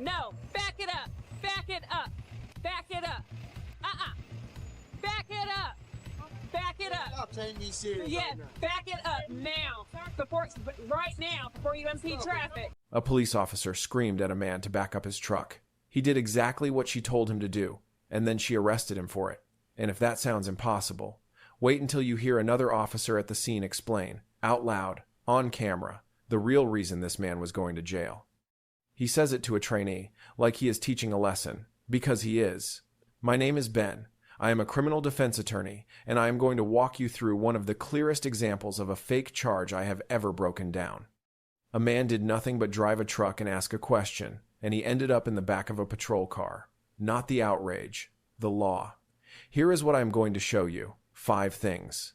No, back it up. Back it up. Back it up. Back it up. Back it up. Stop taking me serious. Yeah, right now. back it up now. Right now, before you impede traffic. A police officer screamed at a man to back up his truck. He did exactly what she told him to do, and then she arrested him for it. And if that sounds impossible, wait until you hear another officer at the scene explain, out loud, on camera, the real reason this man was going to jail. He says it to a trainee, like he is teaching a lesson, because he is. My name is Ben. I am a criminal defense attorney, and I am going to walk you through one of the clearest examples of a fake charge I have ever broken down. A man did nothing but drive a truck and ask a question, and he ended up in the back of a patrol car. Not the outrage, the law. Here is what I am going to show you. 5 things.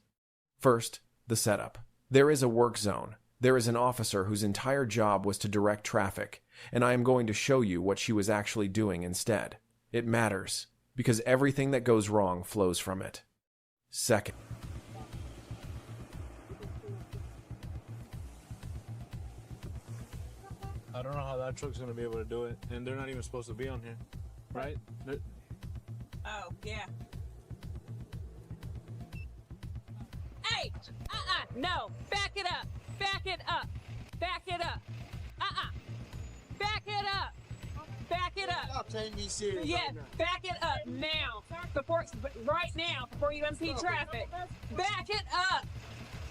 First, the setup. There is a work zone. There is an officer whose entire job was to direct traffic, and I am going to show you what she was actually doing instead. It matters, because everything that goes wrong flows from it. Second, I don't know how that truck's gonna be able to do it, and they're not even supposed to be on here, right? Oh, yeah. Hey! No! Back it up! Back it up! Back it up! Back it up! Back it up! Stop taking me serious. Yeah, right now. back it up now. Right now, before you impede traffic. Back it up!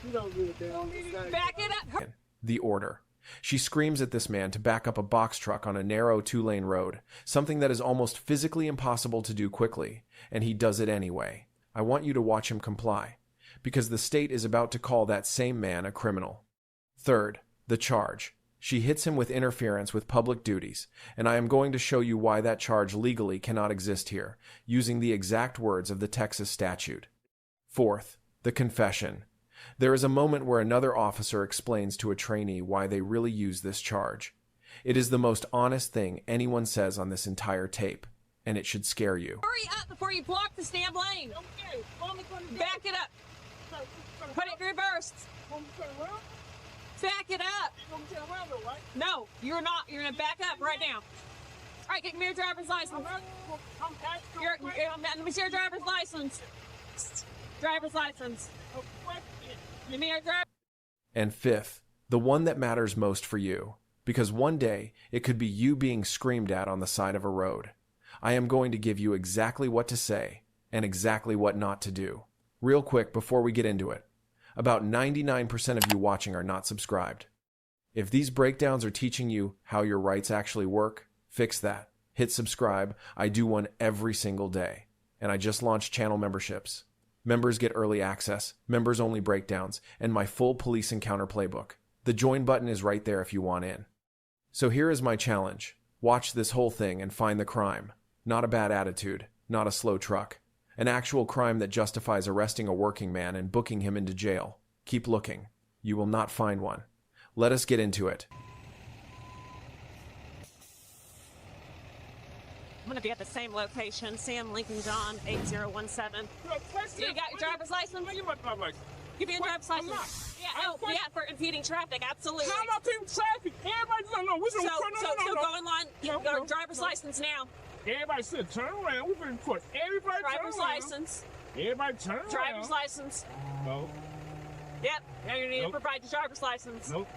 You don't give a damn. Back it up! the order. She screams at this man to back up a box truck on a narrow 2-lane road, something that is almost physically impossible to do quickly, and he does it anyway. I want you to watch him comply, because the state is about to call that same man a criminal. Third, the charge. She hits him with interference with public duties, and I am going to show you why that charge legally cannot exist here, using the exact words of the Texas statute. Fourth, the confession. There is a moment where another officer explains to a trainee why they really use this charge. It is the most honest thing anyone says on this entire tape, and it should scare you. Hurry up before you block the stamp lane. Back it up. Put it in reverse. Back it up. No, you're not. You're gonna back up right now. All right, give me your driver's license. Let me see your driver's license. Driver's license. Give me your driver's. And fifth, the one that matters most for you, because one day it could be you being screamed at on the side of a road. I am going to give you exactly what to say and exactly what not to do. Real quick before we get into it, about 99% of you watching are not subscribed. If these breakdowns are teaching you how your rights actually work, fix that. Hit subscribe. I do one every single day. And I just launched channel memberships. Members get early access, members-only breakdowns, and my full police encounter playbook. The join button is right there if you want in. So here is my challenge. Watch this whole thing and find the crime. Not a bad attitude, not a slow truck. An actual crime that justifies arresting a working man and booking him into jail. Keep looking. You will not find one. Let us get into it. I'm going to be at the same location, Sam Lincoln John, 8017. You got your driver's license? Give me your driver's license. Yeah, for impeding traffic, absolutely. How about people traffic? Everybody doesn't know. So go in line. You got your driver's license now. Everybody said turn around. We've been in court. Everybody Driver's turn around. license. Everybody turn around. Driver's license. No. Yep. Now you need Nope. to provide your driver's license. Nope.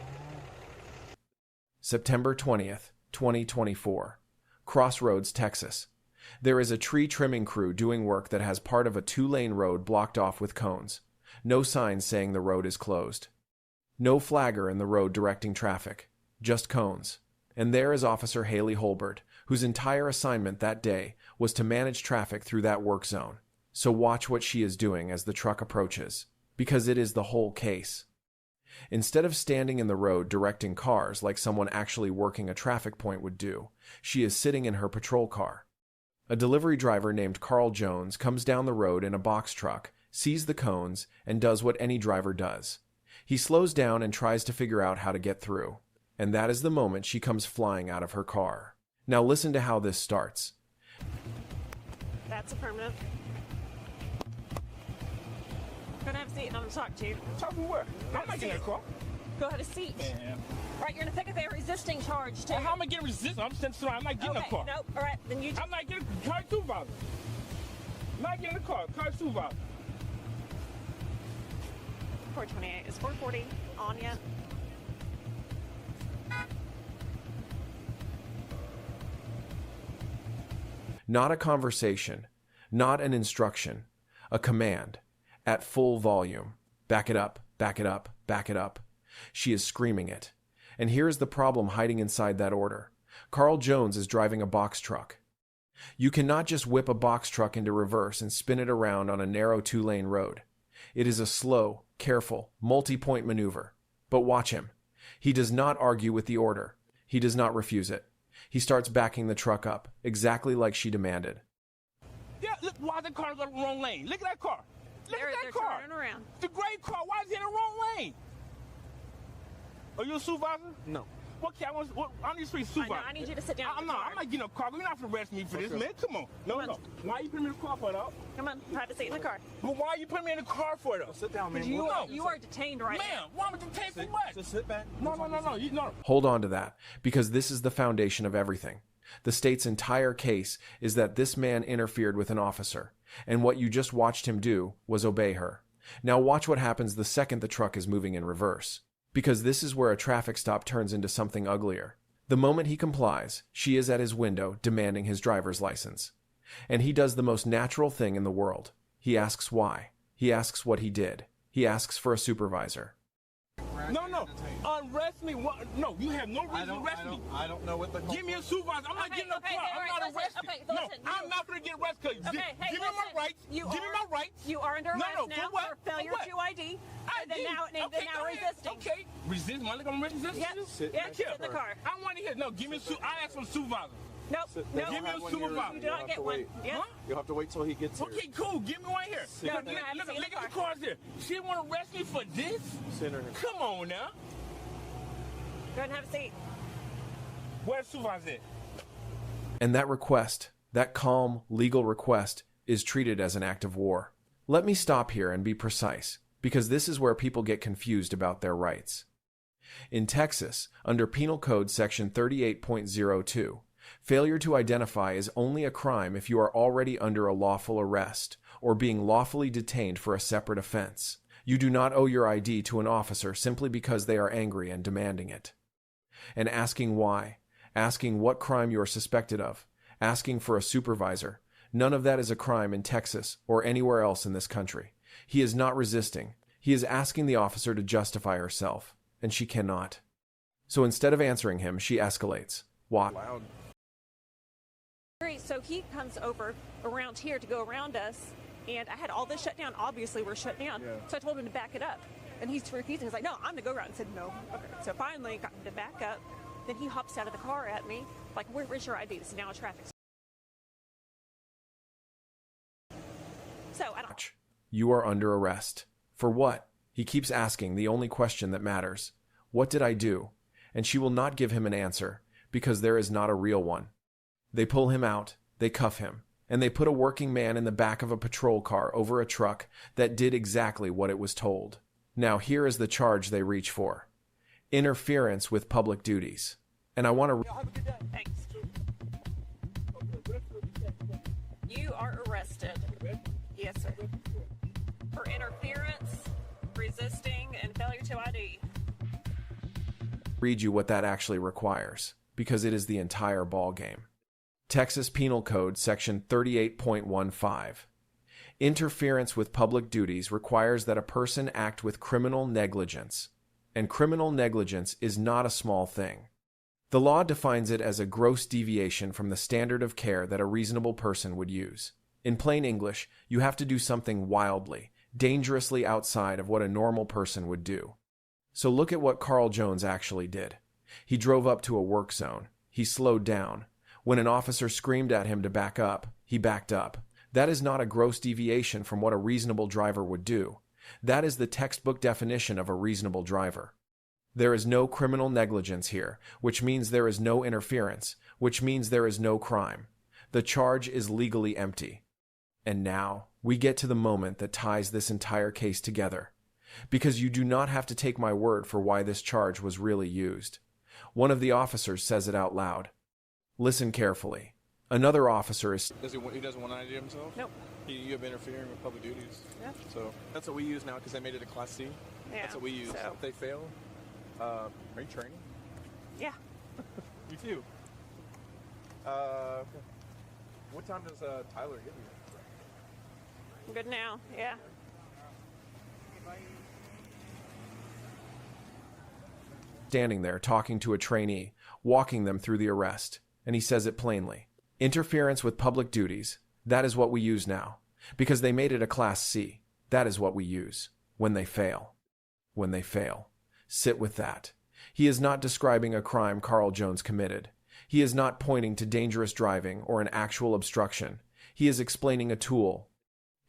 September 20th, 2024. Crossroads, Texas. There is a tree trimming crew doing work that has part of a 2-lane road blocked off with cones. No signs saying the road is closed. No flagger in the road directing traffic. Just cones. And there is Officer Haley Holbert, whose entire assignment that day was to manage traffic through that work zone. So watch what she is doing as the truck approaches, because it is the whole case. Instead of standing in the road directing cars like someone actually working a traffic point would do, she is sitting in her patrol car. A delivery driver named Carl Jones comes down the road in a box truck, sees the cones, and does what any driver does. He slows down and tries to figure out how to get through. And that is the moment she comes flying out of her car. Now listen to how this starts. That's affirmative. Gonna have a seat and I'm gonna talk to you. Talk to what? I'm making that call. Go have a seat. Man. All right, you're gonna pick up a resisting charge too. Well, how am I getting resistance? I'm sitting around. I'm not getting Okay, a car. nope. All right, then you. I'm not getting a car supervisor. I'm not getting a car. Car supervisor. 428 is 440 on ya. Not a conversation, not an instruction, a command, at full volume. Back it up, back it up, back it up. She is screaming it. And here's the problem hiding inside that order. Carl Jones is driving a box truck. You cannot just whip a box truck into reverse and spin it around on a narrow 2-lane road. It is a slow, careful, multi-point maneuver. But watch him. He does not argue with the order. He does not refuse it. He starts backing the truck up, exactly like she demanded. Yeah, look, why the car got the wrong lane? Look at that car. Look at They're that car. turning around. The gray car, why is it in the wrong lane? Are you a supervisor? No. Okay, I need to speak to I know, supervisor. I need you to sit down. I'm in the car. not getting a car. You're not going to arrest me for this, man. Come on. No. Why are you putting me in the car for it, though? Come on, have a seat in the car. But why are you putting me in the car for it, though? Sit down, man. You What- are detained right Man, why am I detained for what? Just sit back. No. No. Hold on to that, because this is the foundation of everything. The state's entire case is that this man interfered with an officer, and what you just watched him do was obey her. Now watch what happens the second the truck is moving in reverse, because this is where a traffic stop turns into something uglier. The moment he complies, she is at his window demanding his driver's license. And he does the most natural thing in the world. He asks why. He asks what he did. He asks for a supervisor. No. Arrest me. What? No, you have no reason to arrest me. I don't know what the. Give me a supervisor. I'm not getting a car. I'm not arrested. No, I'm not going to get arrested. Give me my rights. Give me my rights. You are under arrest No, now for what? for failure For what? to ID. And then now go ahead. resisting. Okay. Resist? My leg on resistance? Yep. Sit Yeah, back sit here. in the car. I want to hear. No, give me a I asked for a supervisor. Nope. Nope. Give me a supervisor. You do not get one. Yep. Huh? You'll have to wait till he gets here. Okay, cool. Give me one here. No, Look, you have to look, see in look the at the cars here. She didn't want to arrest me for this? Sit her. Come on now. Go ahead and have a seat. Where's the supervisor at? And that request, that calm, legal request, is treated as an act of war. Let me stop here and be precise, because this is where people get confused about their rights. In Texas, under Penal Code Section 38.02, failure to identify is only a crime if you are already under a lawful arrest or being lawfully detained for a separate offense. You do not owe your ID to an officer simply because they are angry and demanding it. And asking why, asking what crime you are suspected of, asking for a supervisor, none of that is a crime in Texas or anywhere else in this country. He is not resisting. He is asking the officer to justify herself, and she cannot. So instead of answering him, she escalates. Why? Loud. So he comes over around here to go around us, and I had all this shut down. Obviously, we're shut down. Yeah. So I told him to back it up. And he's refusing. He's like, no, I'm going to go around. I said, no. Okay. So finally, got him to back up. Then he hops out of the car at me, like, where's your ID? This is now a traffic stop. So I don't. You are under arrest. For what? He keeps asking the only question that matters. What did I do? And she will not give him an answer, because there is not a real one. They pull him out, they cuff him, and they put a working man in the back of a patrol car over a truck that did exactly what it was told. Now here is the charge they reach for. Interference with public duties. And I want to... Thanks. You are arrested. Yes, sir. For interference, resisting, and failure to ID. read you what that actually requires, because it is the entire ball game. Texas Penal Code Section 38.15. Interference with public duties requires that a person act with criminal negligence, and criminal negligence is not a small thing. The law defines it as a gross deviation from the standard of care that a reasonable person would use. In plain English, you have to do something wildly, dangerously outside of what a normal person would do. So look at what Carl Jones actually did. He drove up to a work zone. He slowed down. When an officer screamed at him to back up, he backed up. That is not a gross deviation from what a reasonable driver would do. That is the textbook definition of a reasonable driver. There is no criminal negligence here, which means there is no interference, which means there is no crime. The charge is legally empty. And now, we get to the moment that ties this entire case together. because you do not have to take my word for why this charge was really used. One of the officers says it out loud. Listen carefully. Another officer is... He doesn't want to ID himself? Nope. You have interfering with public duties. Yeah. So that's what we use now because they made it a Class C. Yeah. That's what we use. So. If they fail, are you training? Yeah. You too. What time does Tyler get here? I'm good now. Yeah. Standing there talking to a trainee, walking them through the arrest, and he says it plainly. Interference with public duties, that is what we use now. Because they made it a Class C, that is what we use. When they fail. When they fail. Sit with that. He is not describing a crime Carl Jones committed. He is not pointing to dangerous driving or an actual obstruction. He is explaining a tool.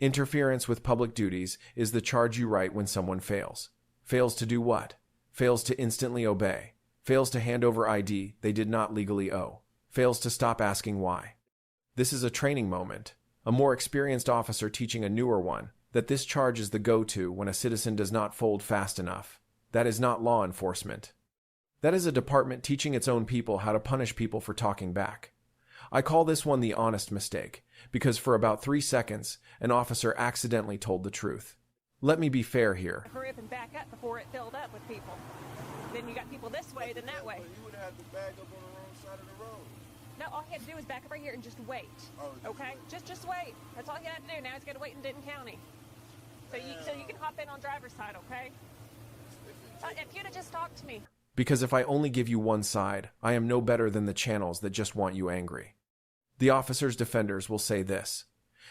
Interference with public duties is the charge you write when someone fails. Fails to do what? Fails to instantly obey. Fails to hand over ID they did not legally owe. Fails to stop asking why. This is a training moment. A more experienced officer teaching a newer one that this charge is the go-to when a citizen does not fold fast enough. That is not law enforcement. That is a department teaching its own people how to punish people for talking back. I call this one the honest mistake, because for about 3 seconds, an officer accidentally told the truth. Let me be fair here. Hurry up and back up before it filled up with people. Then you got people this way, then that way. You would have to back up on the wrong side of the road. No, all you had to do was back up right here and just wait. Okay? Just wait. That's all you had to do. Now it's got to wait in Denton County. So you can hop in on driver's side, okay? If you'd have just talked to me. Because if I only give you one side, I am no better than the channels that just want you angry. The officer's defenders will say this.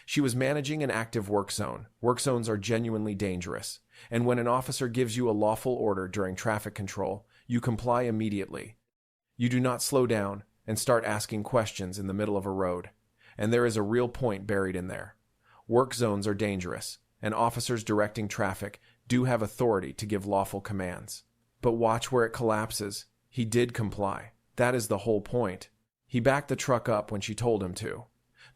She was managing an active work zone. Work zones are genuinely dangerous. And when an officer gives you a lawful order during traffic control, you comply immediately. You do not slow down and start asking questions in the middle of a road. And there is a real point buried in there. Work zones are dangerous, and officers directing traffic do have authority to give lawful commands. But watch where it collapses. He did comply. That is the whole point. He backed the truck up when she told him to.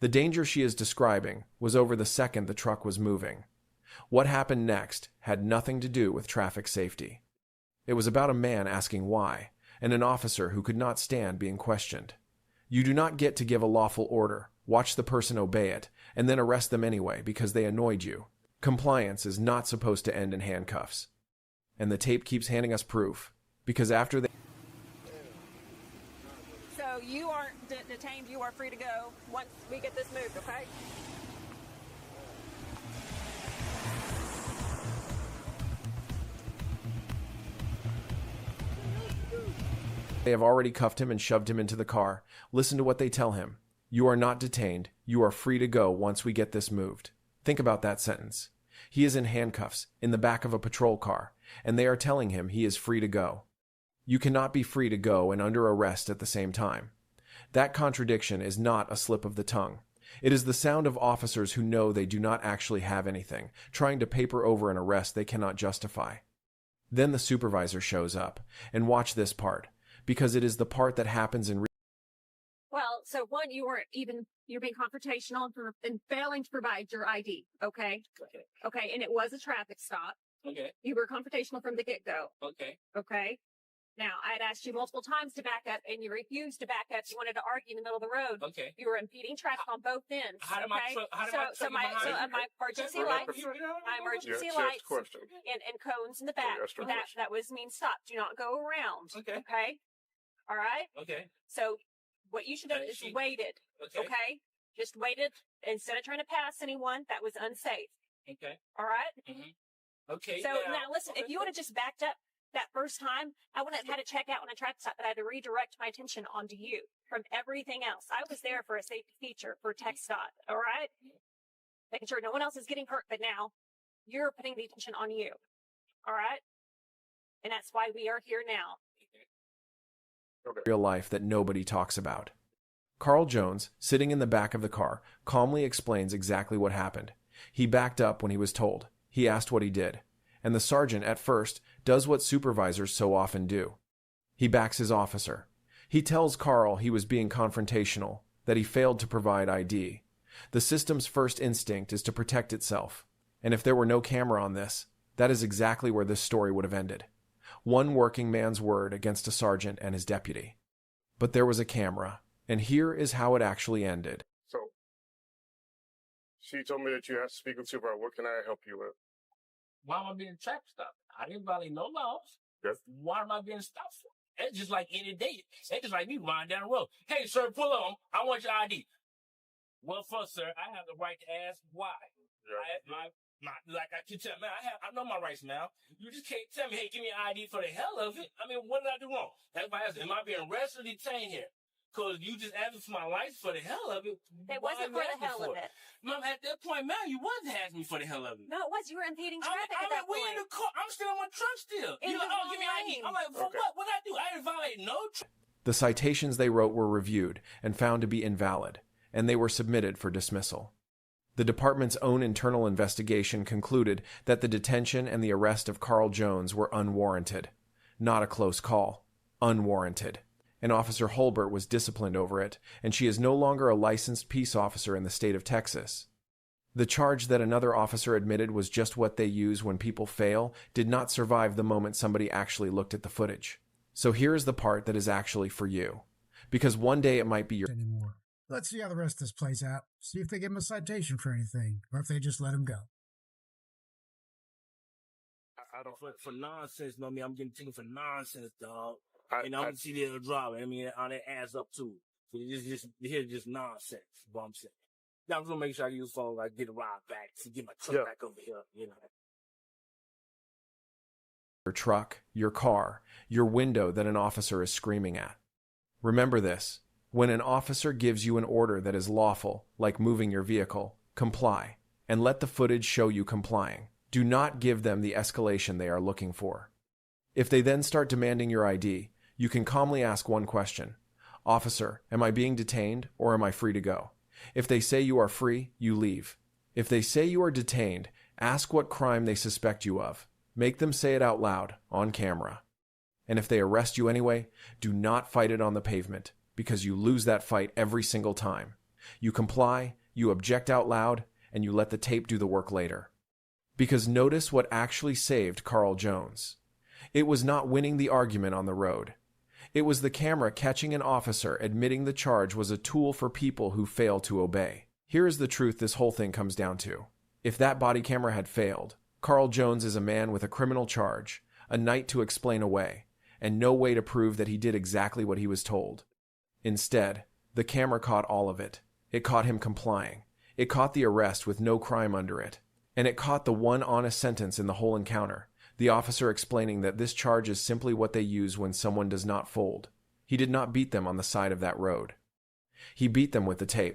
The danger she is describing was over the second the truck was moving. What happened next had nothing to do with traffic safety. It was about a man asking why, and an officer who could not stand being questioned. You do not get to give a lawful order, watch the person obey it, and then arrest them anyway because they annoyed you. Compliance is not supposed to end in handcuffs. And the tape keeps handing us proof, because after they... So you aren't detained, you are free to go once we get this moved, okay? They have already cuffed him and shoved him into the car. Listen to what they tell him. You are not detained. You are free to go once we get this moved. Think about that sentence. He is in handcuffs, in the back of a patrol car, and they are telling him he is free to go. You cannot be free to go and under arrest at the same time. That contradiction is not a slip of the tongue. It is the sound of officers who know they do not actually have anything, trying to paper over an arrest they cannot justify. Then the supervisor shows up, and watch this part, because it is the part that happens in Well, so one, you're being confrontational and failing to provide your ID, okay? Okay, and it was a traffic stop. Okay. You were confrontational from the get-go. Okay. Okay? Now, I had asked you multiple times to back up, and you refused to back up. You wanted to argue in the middle of the road. Okay. You were impeding traffic on both ends. How did okay? My emergency lights, and cones in the back. That was mean stop. Do not go around. Okay. Okay. All right. Okay. So, what you should have is waited. Okay. Just waited instead of trying to pass anyone. That was unsafe. Okay. All right. Mm-hmm. Okay. So now listen, if you would have just backed up that first time, I wouldn't have had to check out when I tried to stop, but I had to redirect my attention onto you from everything else. I was there for a safety feature for TxDOT, all right? Making sure no one else is getting hurt, but now you're putting the attention on you, all right? And that's why we are here now. real life that nobody talks about. Carl Jones, sitting in the back of the car, calmly explains exactly what happened. He backed up when he was told. He asked what he did. And the sergeant, at first, does what supervisors so often do. He backs his officer. He tells Carl he was being confrontational, that he failed to provide ID. The system's first instinct is to protect itself. And if there were no camera on this, That is exactly where this story would have ended. One working man's word against a sergeant and his deputy. But there was a camera, and here is how it actually ended. So, she told me that you have to speak with Supervisor. What can I help you with? Why am I being traffic stopped? I didn't violate no laws. Yes. Why am I being stopped for? It's just like any day. It's just like me riding down the road. Hey, sir, pull on. I want your ID. Well, first, sir, I have the right to ask why. Yeah. Like I can tell, man, I know my rights now. You just can't tell me, hey, give me an ID for the hell of it. I mean, what did I do wrong? That's why I asked, am I being arrested or detained here? Because you just asked for my license for the hell of it. It wasn't for the hell of it. Mom, at that point, man, you wasn't asking me for the hell of it. No, it was. You were impeding traffic at that we point. in the car. I'm still on my truck still. You're like, oh, give me an ID. I'm like, for what? What did I do? I didn't violate no The citations they wrote were reviewed and found to be invalid, and they were submitted for dismissal. The department's own internal investigation concluded that the detention and the arrest of Carl Jones were unwarranted. Not a close call. Unwarranted. And Officer Holbert was disciplined over it, and she is no longer a licensed peace officer in the state of Texas. The charge that another officer admitted was just what they use when people fail did not survive the moment somebody actually looked at the footage. So here's the part that is actually for you. Because one day it might be your... anymore. Let's see how the rest of this plays out. See if they give him a citation for anything, or if they just let him go. I don't for nonsense. You know what I mean? I'm getting taken for nonsense, dog. And I'm gonna see the drama. I mean, on that adds up too. So here's just nonsense. What I'm saying. Now I'm just gonna make sure I use phone. I get a ride back to get my truck back over here. You know. Your truck, your car, your window that an officer is screaming at. Remember this. When an officer gives you an order that is lawful, like moving your vehicle, comply, and let the footage show you complying. Do not give them the escalation they are looking for. If they then start demanding your ID, you can calmly ask one question. Officer, am I being detained or am I free to go? If they say you are free, you leave. If they say you are detained, ask what crime they suspect you of. Make them say it out loud, on camera. And if they arrest you anyway, do not fight it on the pavement, because you lose that fight every single time. You comply, you object out loud, and you let the tape do the work later. Because notice what actually saved Carl Jones. It was not winning the argument on the road. It was the camera catching an officer admitting the charge was a tool for people who fail to obey. Here is the truth this whole thing comes down to. If that body camera had failed, Carl Jones is a man with a criminal charge, a night to explain away, and no way to prove that he did exactly what he was told. Instead, the camera caught all of it. It caught him complying. It caught the arrest with no crime under it. And it caught the one honest sentence in the whole encounter, the officer explaining that this charge is simply what they use when someone does not fold. He did not beat them on the side of that road. He beat them with the tape.